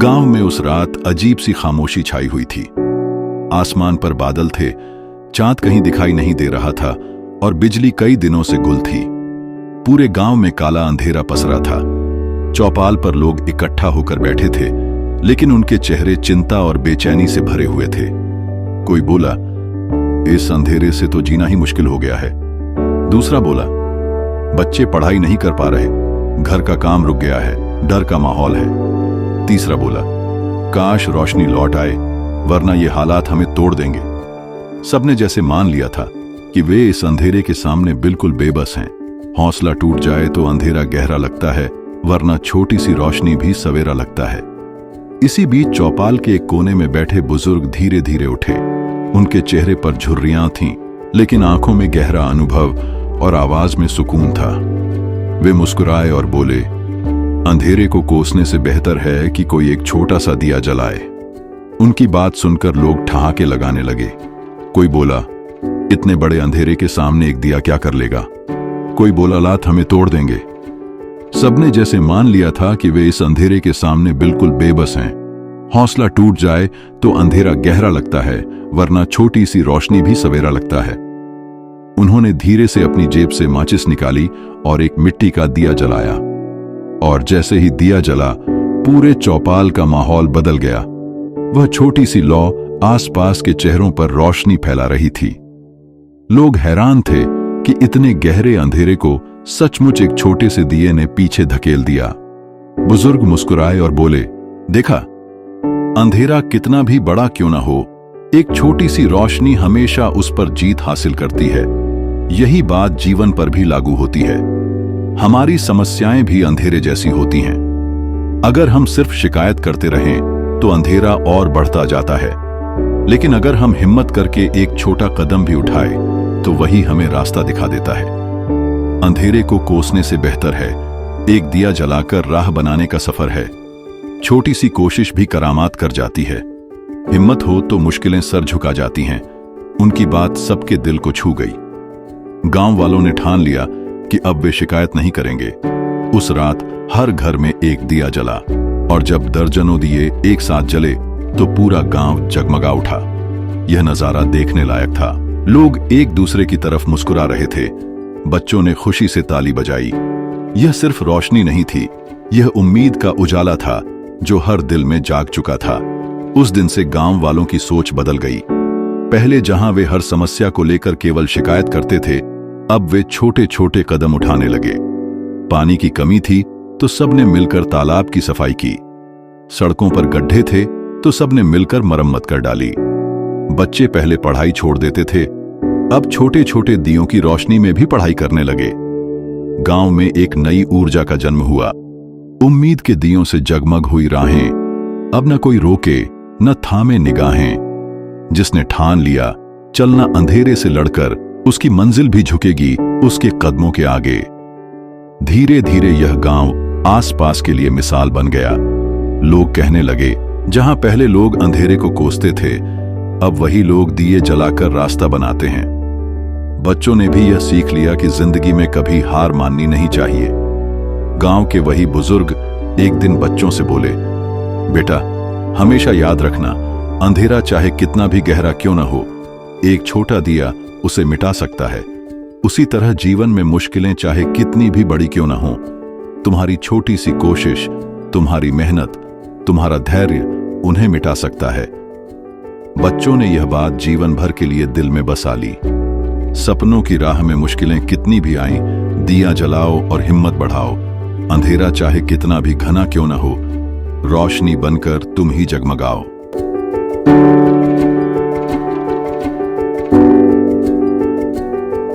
गांव में उस रात अजीब सी खामोशी छाई हुई थी। आसमान पर बादल थे, चांद कहीं दिखाई नहीं दे रहा था और बिजली कई दिनों से गुल थी। पूरे गांव में काला अंधेरा पसरा था। चौपाल पर लोग इकट्ठा होकर बैठे थे, लेकिन उनके चेहरे चिंता और बेचैनी से भरे हुए थे। कोई बोला, इस अंधेरे से तो जीना ही मुश्किल हो गया है। दूसरा बोला, बच्चे पढ़ाई नहीं कर पा रहे, घर का काम रुक गया है, डर का माहौल है। तीसरा बोला, काश रोशनी लौट आए, वरना ये हालात हमें तोड़ देंगे। सबने जैसे मान लिया था कि वे इस अंधेरे के सामने बिल्कुल बेबस हैं। हौसला टूट जाए तो अंधेरा गहरा लगता है, वरना छोटी सी रोशनी भी सवेरा लगता है। इसी बीच चौपाल के एक कोने में बैठे बुजुर्ग धीरे धीरे उठे। उनके चेहरे पर झुर्रियां थीं, लेकिन आंखों में गहरा अनुभव और आवाज में सुकून था। वे मुस्कुराए और बोले, अंधेरे को कोसने से बेहतर है कि कोई एक छोटा सा दिया जलाए। उनकी बात सुनकर लोग ठहाके लगाने लगे। कोई बोला, इतने बड़े अंधेरे के सामने एक दिया क्या कर लेगा। कोई बोला, लात हमें तोड़ देंगे। सबने जैसे मान लिया था कि वे इस अंधेरे के सामने बिल्कुल बेबस हैं। हौसला टूट जाए तो अंधेरा गहरा लगता है, वरना छोटी सी रोशनी भी सवेरा लगता है। उन्होंने धीरे से अपनी जेब से माचिस निकाली और एक मिट्टी का दिया जलाया, और जैसे ही दिया जला, पूरे चौपाल का माहौल बदल गया। वह छोटी सी लौ आसपास के चेहरों पर रोशनी फैला रही थी। लोग हैरान थे कि इतने गहरे अंधेरे को सचमुच एक छोटे से दिए ने पीछे धकेल दिया। बुजुर्ग मुस्कुराए और बोले, देखा, अंधेरा कितना भी बड़ा क्यों ना हो, एक छोटी सी रोशनी हमेशा उस पर जीत हासिल करती है। यही बात जीवन पर भी लागू होती है। हमारी समस्याएं भी अंधेरे जैसी होती हैं। अगर हम सिर्फ शिकायत करते रहें तो अंधेरा और बढ़ता जाता है, लेकिन अगर हम हिम्मत करके एक छोटा कदम भी उठाए तो वही हमें रास्ता दिखा देता है। अंधेरे को कोसने से बेहतर है एक दिया जलाकर राह बनाने का सफर है। छोटी सी कोशिश भी करामात कर जाती है। हिम्मत हो तो मुश्किलें सर झुका जाती हैं। उनकी बात सबके दिल को छू गई। गांव वालों ने ठान लिया कि अब वे शिकायत नहीं करेंगे। उस रात हर घर में एक दिया जला, और जब दर्जनों दिए एक साथ जले तो पूरा गांव जगमगा उठा। यह नजारा देखने लायक था। लोग एक दूसरे की तरफ मुस्कुरा रहे थे। बच्चों ने खुशी से ताली बजाई। यह सिर्फ रोशनी नहीं थी, यह उम्मीद का उजाला था जो हर दिल में जाग चुका था। उस दिन से गांव वालों की सोच बदल गई। पहले जहां वे हर समस्या को लेकर केवल शिकायत करते थे, अब वे छोटे छोटे कदम उठाने लगे। पानी की कमी थी तो सबने मिलकर तालाब की सफाई की। सड़कों पर गड्ढे थे तो सबने मिलकर मरम्मत कर डाली। बच्चे पहले पढ़ाई छोड़ देते थे, अब छोटे छोटे दियों की रोशनी में भी पढ़ाई करने लगे। गांव में एक नई ऊर्जा का जन्म हुआ। उम्मीद के दियों से जगमग हुई राहें, अब न कोई रोके न थामे निगाहें। जिसने ठान लिया चलना अंधेरे से लड़कर, उसकी मंजिल भी झुकेगी उसके कदमों के आगे। धीरे धीरे यह गांव आसपास के लिए मिसाल बन गया। लोग कहने लगे, जहां पहले लोग अंधेरे को कोसते थे, अब वही लोग दिए जलाकर रास्ता बनाते हैं। बच्चों ने भी यह सीख लिया कि जिंदगी में कभी हार माननी नहीं चाहिए। गांव के वही बुजुर्ग एक दिन बच्चों से बोले, बेटा, हमेशा याद रखना, अंधेरा चाहे कितना भी गहरा क्यों ना हो, एक छोटा दिया उसे मिटा सकता है। उसी तरह जीवन में मुश्किलें चाहे कितनी भी बड़ी क्यों ना हो, तुम्हारी छोटी सी कोशिश, तुम्हारी मेहनत, तुम्हारा धैर्य उन्हें मिटा सकता है। बच्चों ने यह बात जीवन भर के लिए दिल में बसा ली। सपनों की राह में मुश्किलें कितनी भी आईं, दिया जलाओ और हिम्मत बढ़ाओ। अंधेरा चाहे कितना भी घना क्यों ना हो, रोशनी बनकर तुम ही जगमगाओ।